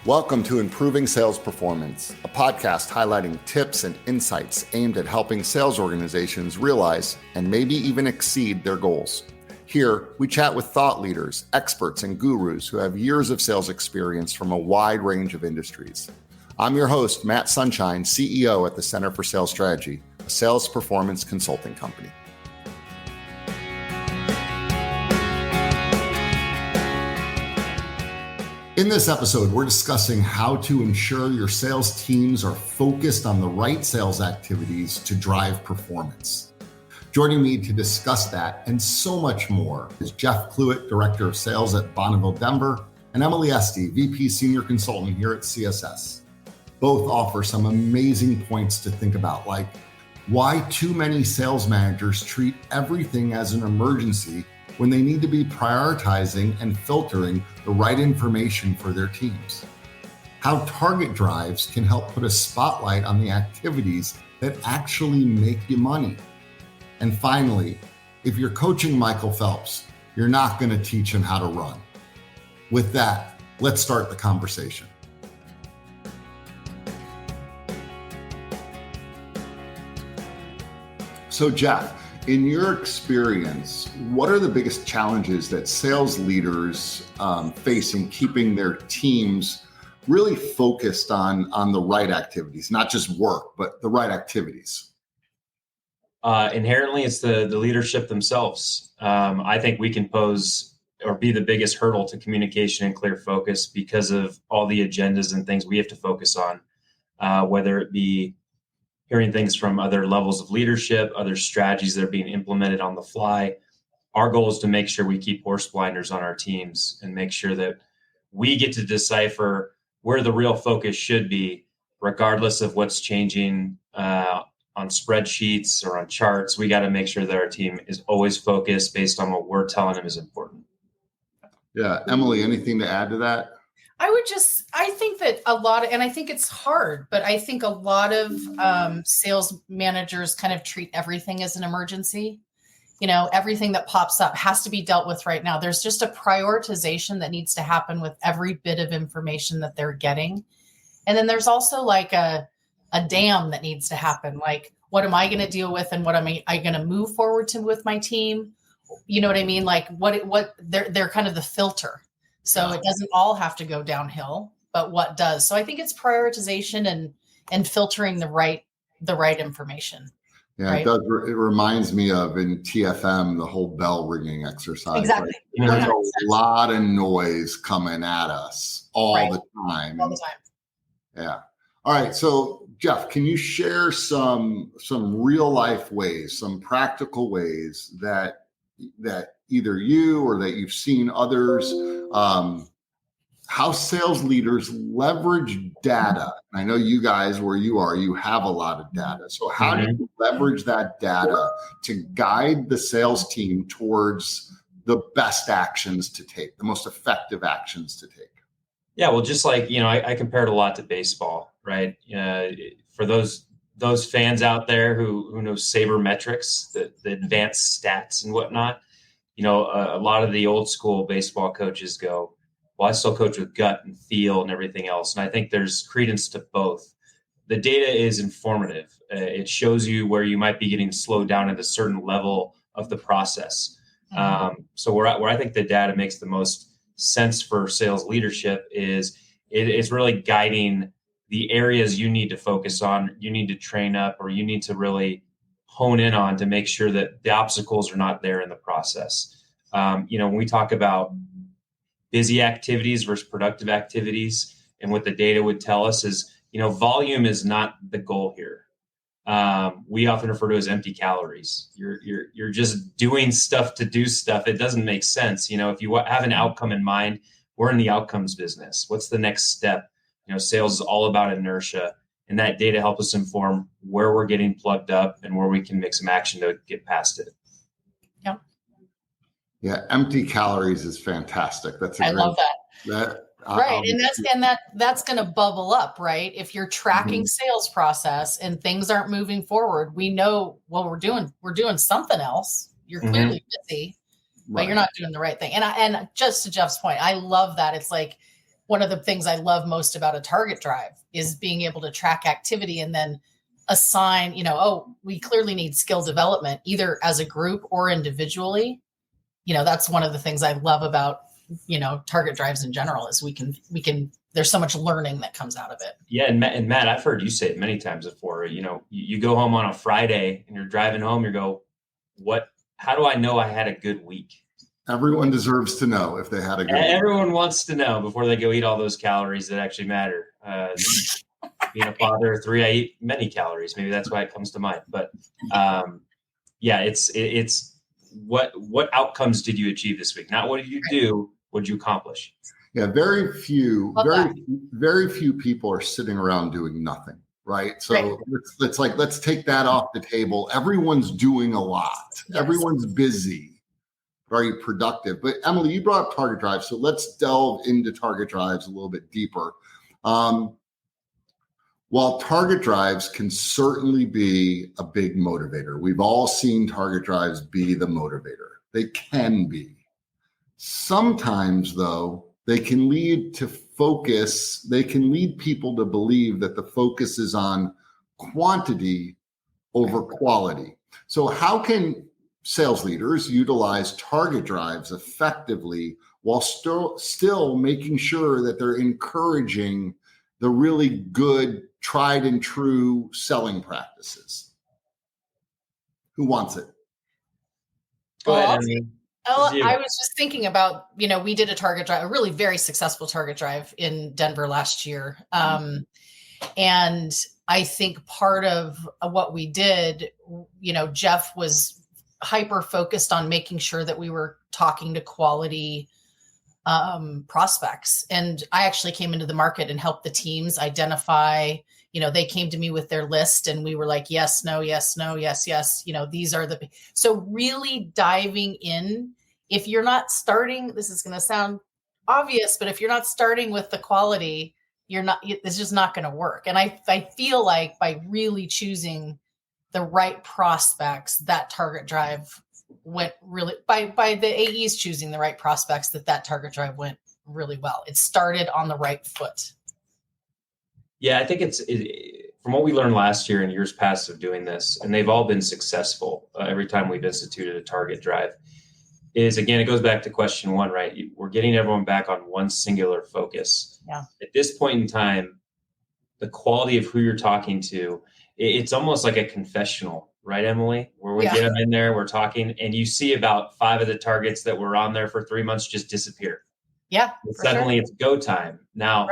Welcome to Improving Sales Performance, a podcast highlighting tips and insights aimed at helping sales organizations realize and maybe even exceed their goals. Here, we chat with thought leaders, experts, and gurus who have years of sales experience from a wide range of industries. I'm your host, Matt Sunshine, CEO at the Center for Sales Strategy, a sales performance consulting company. In this episode, we're discussing how to ensure your sales teams are focused on the right sales activities to drive performance. Joining me to discuss that and so much more is Jeff Clewett, Director of Sales at Bonneville Denver, and Emily Estey, VP Senior Consultant here at CSS. Both offer some amazing points to think about, like why too many sales managers treat everything as an emergency when they need to be prioritizing and filtering the right information for their teams. How target drives can help put a spotlight on the activities that actually make you money. And finally, if you're coaching Michael Phelps, you're not going to teach him how to run. With that, let's start the conversation. So Jeff, in your experience, what are the biggest challenges that sales leaders face in keeping their teams really focused on the right activities, not just work, but the right activities? Inherently, it's the leadership themselves. I think we can pose or be the biggest hurdle to communication and clear focus because of all the agendas and things we have to focus on, whether it be hearing things from other levels of leadership, other strategies that are being implemented on the fly. Our goal is to make sure we keep horse blinders on our teams and make sure that we get to decipher where the real focus should be, regardless of what's changing on spreadsheets or on charts. We got to make sure that our team is always focused based on what we're telling them is important. Yeah. Emily, anything to add to that? I think that and I think it's hard, but I think a lot of sales managers kind of treat everything as an emergency. You know, everything that pops up has to be dealt with right now. There's just a prioritization that needs to happen with every bit of information that they're getting. And then there's also like a dam that needs to happen. Like, what am I going to deal with and what am I going to move forward to with my team? You know what I mean? Like what they're kind of the filter. So it doesn't all have to go downhill, but what does? So I think it's prioritization and filtering the right information. Yeah, right? It does. It reminds me of in TFM, the whole bell ringing exercise. Exactly. Like, there's a lot of noise coming at us all the time. All the time. Yeah. All right. So Jeff, can you share some real life ways, some practical ways that either you or that you've seen others, how sales leaders leverage data? I know you guys, where you are, you have a lot of data. So how do you leverage that data to guide the sales team towards the best actions to take, the most effective actions to take? Yeah, well, just like, I compare it a lot to baseball, right? For those fans out there who know sabermetrics, the advanced stats and whatnot, a lot of the old school baseball coaches go, well, I still coach with gut and feel and everything else. And I think there's credence to both. The data is informative. It shows you where you might be getting slowed down at a certain level of the process. So where I think the data makes the most sense for sales leadership is it's really guiding the areas you need to focus on, you need to train up, or you need to really hone in on to make sure that the obstacles are not there in the process. When we talk about busy activities versus productive activities, and what the data would tell us is, volume is not the goal here. We often refer to as empty calories. You're just doing stuff to do stuff. It doesn't make sense. If you have an outcome in mind, we're in the outcomes business. What's the next step? Sales is all about inertia, and that data helps us inform where we're getting plugged up and where we can make some action to get past it. Yeah. Yeah. Empty calories is fantastic. I love that. Right. And that's going to bubble up, right? If you're tracking sales process and things aren't moving forward, we know, well, we're doing something else. You're clearly busy, but you're not doing the right thing. And just to Jeff's point, I love that. It's like, one of the things I love most about a target drive is being able to track activity and then assign, we clearly need skill development, either as a group or individually. That's one of the things I love about, target drives in general is we can, there's so much learning that comes out of it. Yeah. And Matt, I've heard you say it many times before, you go home on a Friday and you're driving home, how do I know I had a good week? Everyone deserves to know if they had a good week. Everyone wants to know before they go eat all those calories that actually matter. Being a father of 3, I eat many calories. Maybe that's why it comes to mind. But it's what outcomes did you achieve this week? Not what did you do? What did you accomplish? Yeah, very few people are sitting around doing nothing, right? So let's take that off the table. Everyone's doing a lot. Yes. Everyone's busy. Very productive. But Emily, you brought up target drives. So let's delve into target drives a little bit deeper. While target drives can certainly be a big motivator, we've all seen target drives be the motivator. They can be. Sometimes, though, they can lead to focus. They can lead people to believe that the focus is on quantity over quality. So how can sales leaders utilize target drives effectively while still making sure that they're encouraging the really good, tried and true selling practices? Who wants it? Go ahead, Emily. I was just thinking about, we did a target drive, a really very successful target drive in Denver last year. And I think part of what we did, Jeff was hyper focused on making sure that we were talking to quality prospects. And I actually came into the market and helped the teams identify, they came to me with their list and we were like, yes, no, yes, no, yes, yes. These are so really diving in. If you're not starting, this is going to sound obvious, but if you're not starting with the quality, it's just not going to work. And I feel like by really choosing the right prospects, that target drive went really by the AEs choosing the right prospects, that target drive went really well. It started on the right foot. Yeah, I think from what we learned last year and years past of doing this, and they've all been successful every time we've instituted a target drive, is again, it goes back to question one, right? We're getting everyone back on one singular focus. Yeah. At this point in time, the quality of who you're talking to, it's almost like a confessional, right, Emily? Where we get them in there, we're talking, and you see about 5 of the targets that were on there for 3 months just disappear. Yeah. Suddenly it's go time. Now,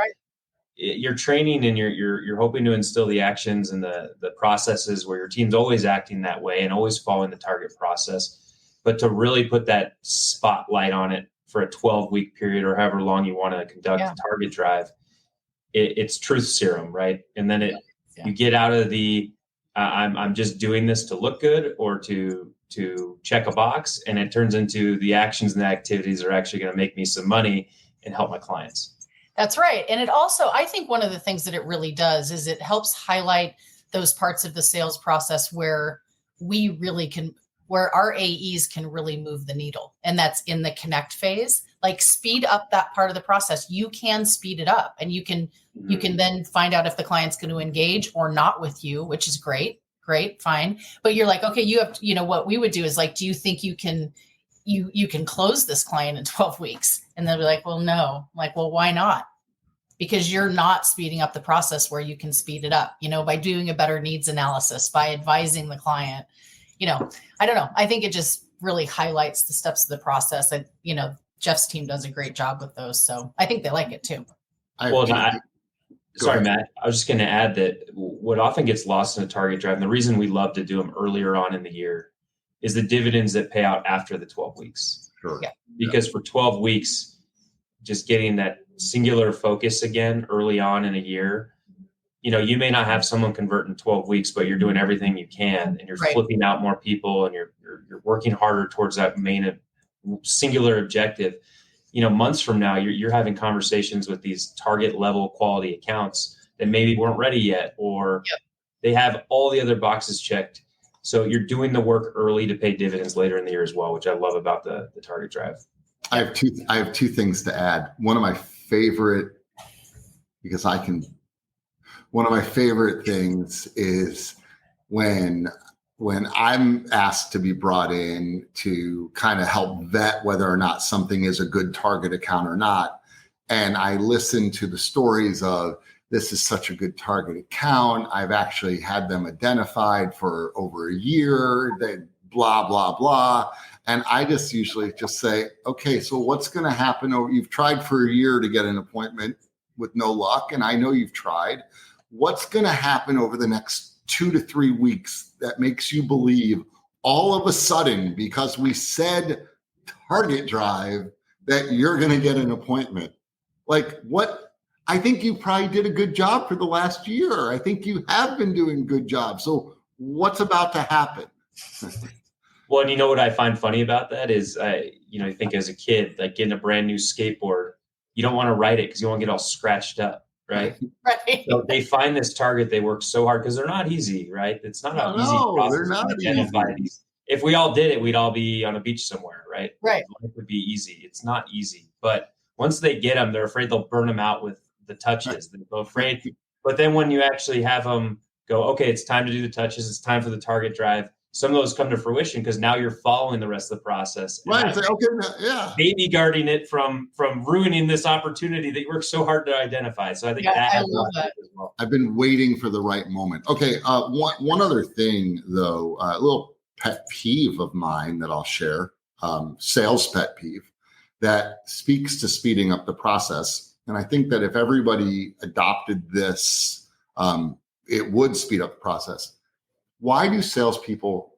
you're training and you're hoping to instill the actions and the processes where your team's always acting that way and always following the target process. But to really put that spotlight on it for a 12-week period or however long you want to conduct a target drive, it's truth serum, right? And then you get out of the I'm just doing this to look good or to check a box, and it turns into the actions and the activities are actually going to make me some money and help my clients. That's right. And it also, I think one of the things that it really does is it helps highlight those parts of the sales process where where our AEs can really move the needle. And that's in the connect phase, like speed up that part of the process. You can speed it up and you can then find out if the client's going to engage or not with you, which is great, fine. But you're like, okay, you have, what we would do is like, do you think you can close this client in 12 weeks? And they'll be like, well, no. I'm like, well, why not? Because you're not speeding up the process where you can speed it up, by doing a better needs analysis, by advising the client. I don't know. I think it just really highlights the steps of the process. And, Jeff's team does a great job with those. So I think they like it too. Sorry, Matt. I was just going to add that what often gets lost in a target drive, and the reason we love to do them earlier on in the year, is the dividends that pay out after the 12 weeks. Sure. Yeah. Because for 12 weeks, just getting that singular focus again early on in a year, you may not have someone convert in 12 weeks, but you're doing everything you can and you're flipping out more people and you're working harder towards that main singular objective. Months from now, you're having conversations with these target level quality accounts that maybe weren't ready yet, or they have all the other boxes checked. So you're doing the work early to pay dividends later in the year as well, which I love about the target drive. I have two things to add. One of my favorite because one of my favorite things is when I'm asked to be brought in to kind of help vet whether or not something is a good target account or not. And I listen to the stories of, this is such a good target account. I've actually had them identified for over a year, they blah, blah, blah. And I just usually just say, okay, so what's going to happen? You've tried for a year to get an appointment with no luck. And I know you've tried. What's going to happen over the next 2 to 3 weeks that makes you believe all of a sudden, because we said target drive, that you're going to get an appointment? Like, what? I think you probably did a good job for the last year. I think you have been doing a good job. So what's about to happen? Well, and you know what I find funny about that is, I think as a kid, like getting a brand new skateboard, you don't want to ride it because you want to get all scratched up, right? Right. So they find this target, they work so hard because they're not easy, right? It's not an easy process. They're not to identify easy. these. If we all did it, we'd all be on a beach somewhere, right? Right. Life would be easy. It's not easy, but once they get them, they're afraid they'll burn them out with the touches. They're afraid. But then when you actually have them go, okay, it's time to do the touches. It's time for the target drive. Some of those come to fruition because now you're following the rest of the process. Right. Say, okay, yeah. Baby guarding it from ruining this opportunity that you worked so hard to identify. So I think I love that as well. I've been waiting for the right moment. Okay. One other thing though, a little pet peeve of mine that I'll share, sales pet peeve that speaks to speeding up the process. And I think that if everybody adopted this, it would speed up the process. Why do salespeople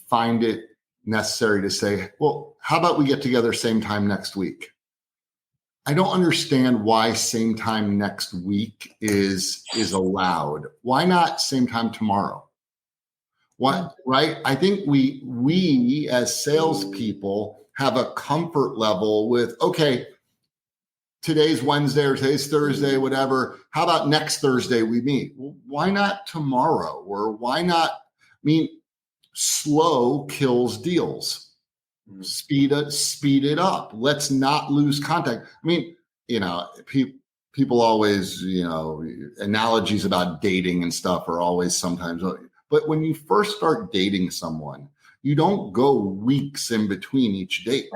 find it necessary to say, well, how about we get together same time next week? I don't understand why same time next week is allowed. Why not same time tomorrow? What, right? I think we as salespeople have a comfort level with, okay, today's Wednesday or today's Thursday, whatever. How about next Thursday we meet? Well, why not tomorrow? Or why not? I mean, slow kills deals. Speed it up. Let's not lose contact. I mean, people always, analogies about dating and stuff are always sometimes. But when you first start dating someone, you don't go weeks in between each date.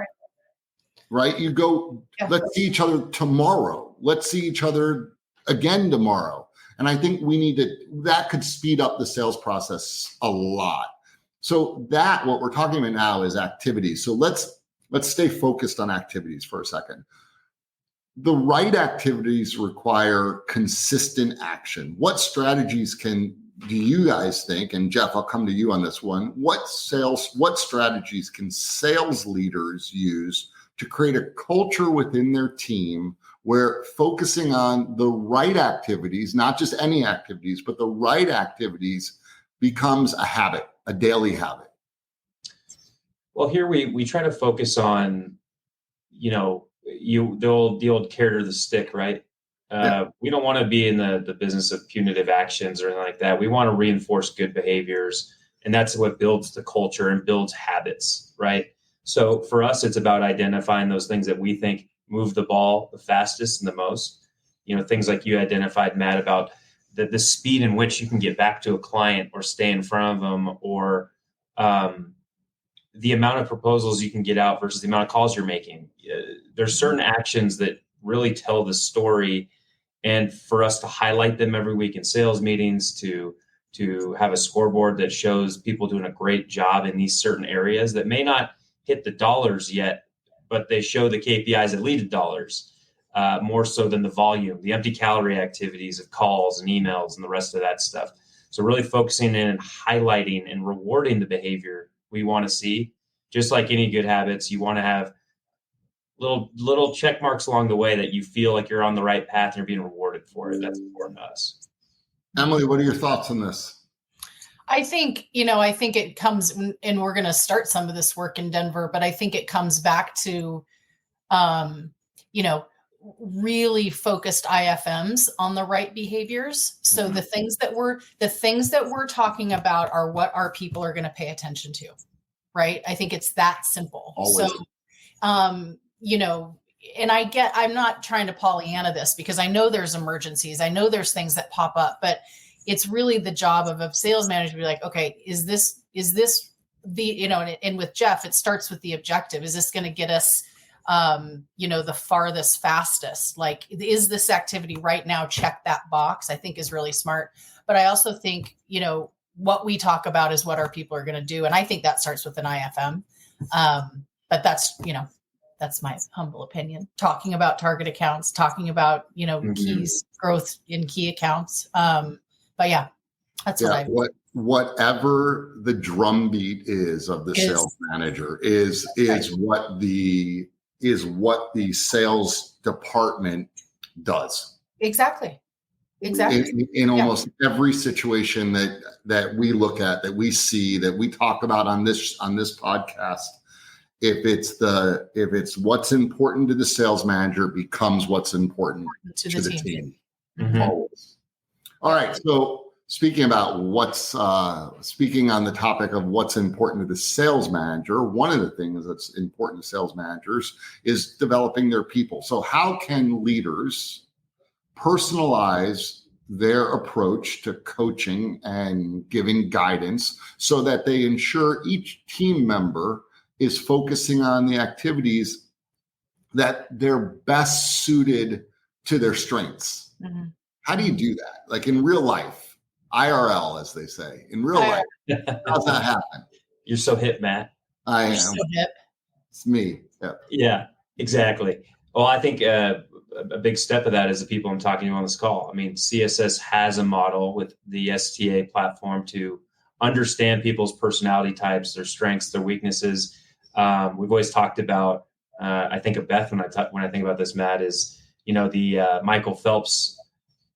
Right? You go, let's see each other tomorrow. Let's see each other again tomorrow. And I think that could speed up the sales process a lot. So what we're talking about now is activities. So let's stay focused on activities for a second. The right activities require consistent action. What strategies do you guys think, and Jeff, I'll come to you on this one. What strategies can sales leaders use to create a culture within their team where focusing on the right activities, not just any activities, but the right activities becomes a habit, a daily habit? Well, here we try to focus on, the old carrot or the stick, right? We don't want to be in the business of punitive actions or anything like that. We want to reinforce good behaviors, and that's what builds the culture and builds habits, right? So for us, it's about identifying those things that we think move the ball the fastest and the most. Things like you identified, Matt, about the speed in which you can get back to a client or stay in front of them, or the amount of proposals you can get out versus the amount of calls you're making. There's certain actions that really tell the story, and for us to highlight them every week in sales meetings, to have a scoreboard that shows people doing a great job in these certain areas that may not hit the dollars yet, but they show the KPIs that lead to dollars, more so than the volume, the empty calorie activities of calls and emails and the rest of that stuff. So really focusing in and highlighting and rewarding the behavior we want to see. Just like any good habits, you want to have little check marks along the way that you feel like you're on the right path and you're being rewarded for it. That's important to us. Emily, what are your thoughts on this? I think it comes, and we're going to start some of this work in Denver, but I think it comes back to, really focused IFMs on the right behaviors. So the things that we're talking about are what our people are going to pay attention to. Right. I think it's that simple. Always. So, I'm not trying to Pollyanna this, because I know there's emergencies. I know there's things that pop up, but it's really the job of a sales manager to be like, okay, is this the, and with Jeff, it starts with the objective. Is this going to get us, the farthest, fastest? Like, is this activity right now? Check that box, I think is really smart. But I also think, what we talk about is what our people are going to do. And I think that starts with an IFM. But that's my humble opinion. Talking about target accounts, talking about, keys, growth in key accounts. But yeah, that's whatever the drumbeat is of the sales manager is what the sales department does. Exactly. In almost every situation that we look at, that we see, that we talk about on this podcast, if it's what's important to the sales manager becomes what's important to the team. Mm-hmm. Always. All right. So speaking on the topic of what's important to the sales manager, one of the things that's important to sales managers is developing their people. So how can leaders personalize their approach to coaching and giving guidance so that they ensure each team member is focusing on the activities that they're best suited to their strengths? Mm-hmm. How do you do that? Like in real life, IRL, as they say, in real life, how's that happen? You're so hip, Matt. I am. So hip. It's me. Yep. Yeah, exactly. Well, I think a big step of that is the people I'm talking to on this call. I mean, CSS has a model with the STA platform to understand people's personality types, their strengths, their weaknesses. We've always talked about, I think of Beth when I think about this, Matt, is, the Michael Phelps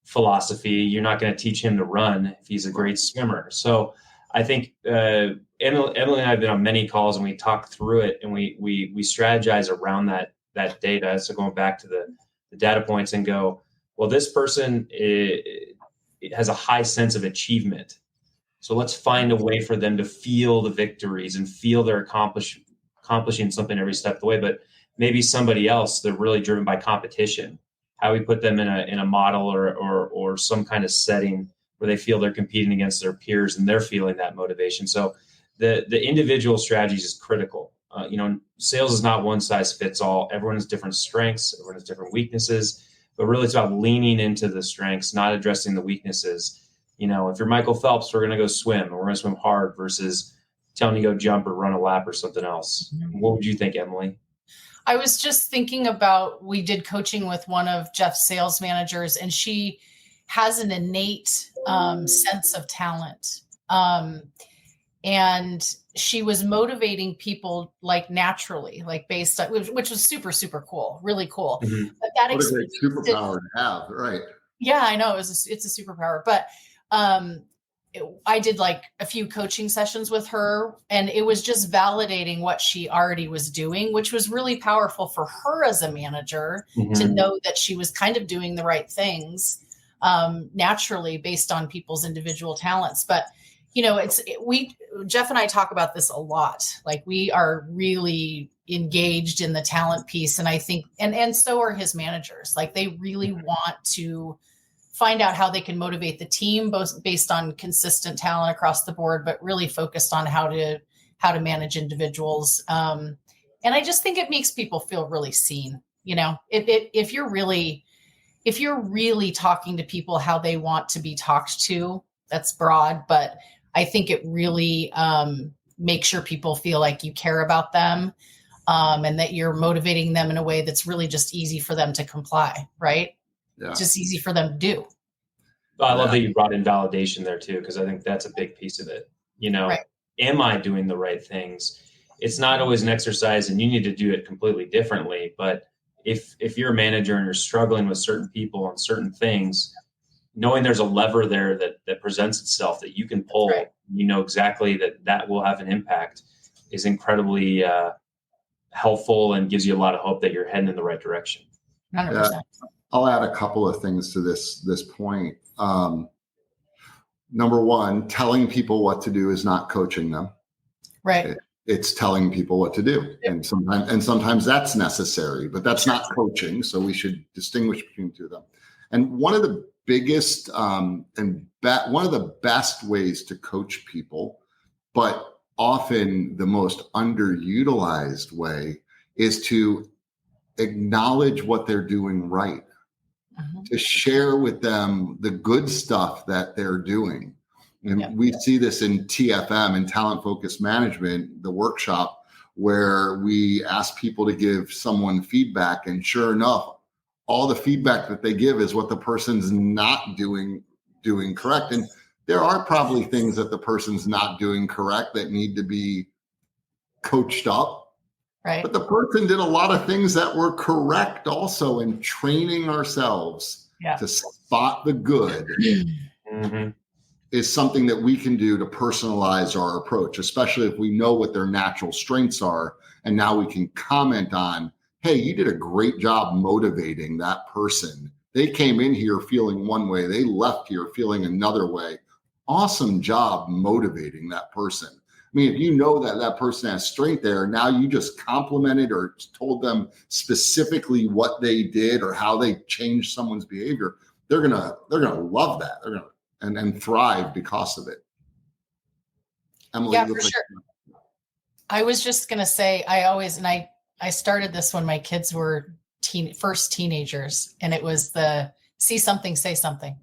philosophy. You're not going to teach him to run if he's a great swimmer. So I think Emily and I have been on many calls, and we talk through it, and we strategize around that data. So going back to the data points and go, well, this person it has a high sense of achievement. So let's find a way for them to feel the victories and feel they're accomplishing something every step of the way. But maybe somebody else, they're really driven by competition. How we put them in a model or some kind of setting where they feel they're competing against their peers and they're feeling that motivation. So the individual strategies is critical. Sales is not one size fits all. Everyone has different strengths. Everyone has different weaknesses, but really it's about leaning into the strengths, not addressing the weaknesses. If you're Michael Phelps, we're going to go swim, and we're going to swim hard versus telling you to go jump or run a lap or something else. Mm-hmm. What would you think, Emily? I was just thinking about, we did coaching with one of Jeff's sales managers, and she has an innate sense of talent. And she was motivating people like naturally, like based on, which was super, super cool, really cool. Mm-hmm. But that what a great superpower to have, right? Yeah, I know it's a superpower, but I did like a few coaching sessions with her, and it was just validating what she already was doing, which was really powerful for her as a manager to know that she was kind of doing the right things naturally based on people's individual talents. But Jeff and I talk about this a lot. Like, we are really engaged in the talent piece. And I think, and so are his managers. Like, they really want to find out how they can motivate the team, both based on consistent talent across the board, but really focused on how to manage individuals. And I just think it makes people feel really seen. If you're really talking to people how they want to be talked to, that's broad, but I think it really makes sure people feel like you care about them, and that you're motivating them in a way that's really just easy for them to comply, right? Yeah. Just easy for them to do. I love that you brought in validation there too, because I think that's a big piece of it. Right. Am I doing the right things? It's not always an exercise, and you need to do it completely differently. But if you're a manager and you're struggling with certain people on certain things, knowing there's a lever there that presents itself that you can pull, right, exactly that will have an impact, is incredibly helpful and gives you a lot of hope that you're heading in the right direction. 100%. I'll add a couple of things to this point. Number one, telling people what to do is not coaching them. Right. it's telling people what to do. And sometimes that's necessary, but that's not coaching. So we should distinguish between the two of them. And one of the biggest one of the best ways to coach people, but often the most underutilized way, is to acknowledge what they're doing right, to share with them the good stuff that they're doing. And we see this in TFM, in Talent Focused Management, the workshop, where we ask people to give someone feedback. And sure enough, all the feedback that they give is what the person's not doing correct. And there are probably things that the person's not doing correct that need to be coached up. Right. But the person did a lot of things that were correct also, in training ourselves to spot the good. Is something that we can do to personalize our approach, especially if we know what their natural strengths are. And now we can comment on, hey, you did a great job motivating that person. They came in here feeling one way, they left here feeling another way. Awesome job motivating that person. I mean, if you know that that person has strength there, now you just complimented or told them specifically what they did or how they changed someone's behavior. They're gonna love that. They're gonna and thrive because of it. Emily, yeah, for sure. I was just gonna say, I started this when my kids were first teenagers, and it was the see something, say something.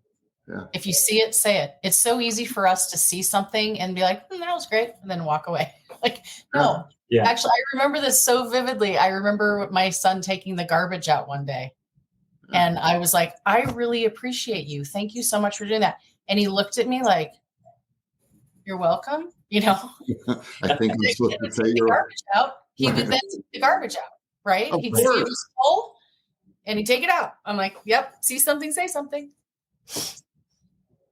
Yeah. If you see it, say it. It's so easy for us to see something and be like, that was great, and then walk away. Like, no. Yeah. Actually, I remember this so vividly. I remember my son taking the garbage out one day, and I was like, I really appreciate you. Thank you so much for doing that. And he looked at me like, you're welcome. You know, I think I'm supposed to say you're garbage out. He would then take the garbage out, right? Of He'd see course. it was full and he'd take it out. I'm like, yep, see something, say something.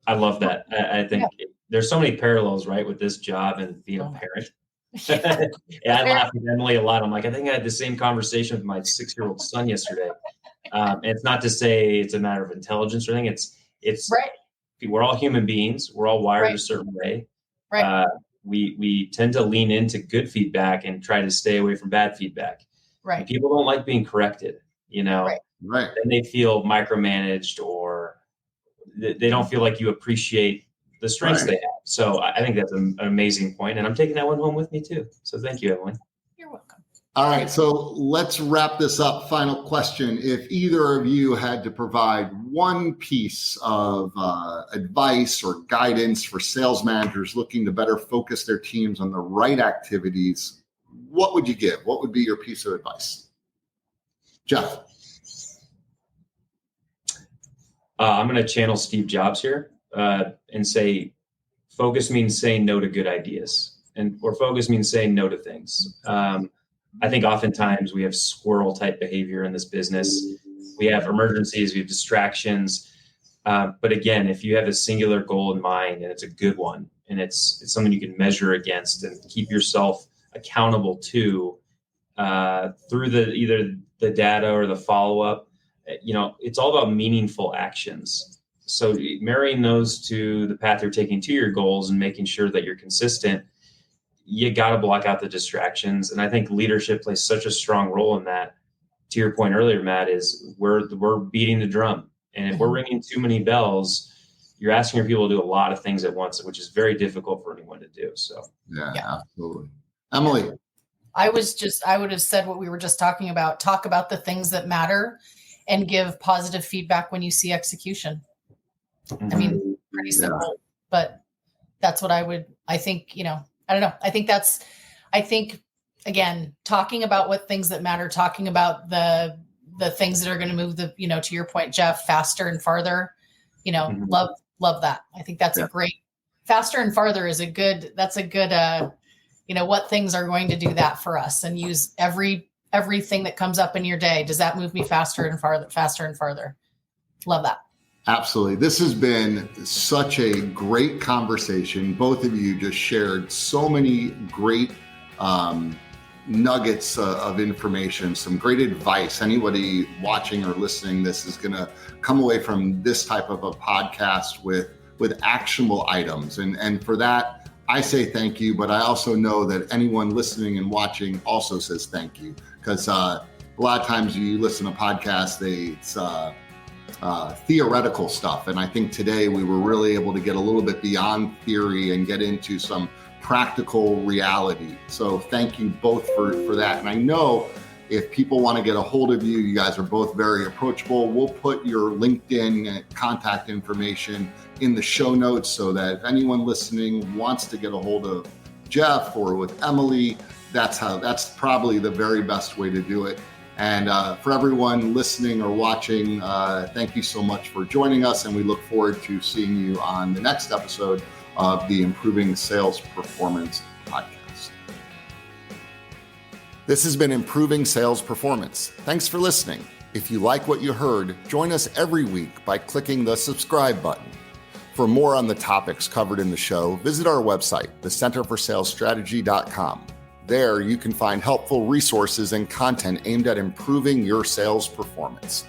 I love that. I think there's so many parallels, right, with this job and being a parent. I laugh with Emily a lot. I'm like, I think I had the same conversation with my 6-year-old son yesterday. And it's not to say it's a matter of intelligence or anything. It's right. We're all human beings. We're all wired a certain way. Right. We tend to lean into good feedback and try to stay away from bad feedback. Right. And people don't like being corrected, you know. Right. Then they feel micromanaged, or they don't feel like you appreciate the strengths they have. So I think that's an amazing point, and I'm taking that one home with me too. So thank you, Emily. You're welcome. All right, so let's wrap this up. Final question. If either of you had to provide one piece of advice or guidance for sales managers looking to better focus their teams on the right activities, what would you give? What would be your piece of advice? Jeff? I'm going to channel Steve Jobs here and say, focus means saying no to good ideas, or focus means saying no to things. I think oftentimes we have squirrel type behavior in this business. We have emergencies, we have distractions. But again, if you have a singular goal in mind and it's a good one, and it's something you can measure against and keep yourself accountable to through either the data or the follow-up, it's all about meaningful actions. So marrying those to the path you're taking to your goals and making sure that you're consistent, you got to block out the distractions. And I think leadership plays such a strong role in that. To your point earlier, Matt, is we're beating the drum. And if we're ringing too many bells, you're asking your people to do a lot of things at once, which is very difficult for anyone to do. So yeah. Absolutely. Emily. I would have said what we were just talking about. Talk about the things that matter and give positive feedback when you see execution. I mean, pretty simple, but that's what I think, I don't know. I think again, talking about what things that matter, talking about the things that are going to move to your point, Jeff, faster and farther, love that. I think that's a great, faster and farther is that's a good, what things are going to do that for us, and use everything that comes up in your day. Does that move me faster and farther? Love that. Absolutely. This has been such a great conversation. Both of you just shared so many great nuggets of information, some great advice. Anybody watching or listening this is going to come away from this type of a podcast with actionable items. And for that, I say thank you, but I also know that anyone listening and watching also says thank you, because a lot of times you listen to podcasts, it's theoretical stuff. And I think today we were really able to get a little bit beyond theory and get into some practical reality. So thank you both for that. And I know if people want to get a hold of you, you guys are both very approachable. We'll put your LinkedIn contact information in the show notes so that if anyone listening wants to get a hold of Jeff or with Emily, that's probably the very best way to do it. And for everyone listening or watching, thank you so much for joining us. And we look forward to seeing you on the next episode of the Improving Sales Performance podcast. This has been Improving Sales Performance. Thanks for listening. If you like what you heard, join us every week by clicking the subscribe button. For more on the topics covered in the show, visit our website, thecenterforsalesstrategy.com. There, you can find helpful resources and content aimed at improving your sales performance.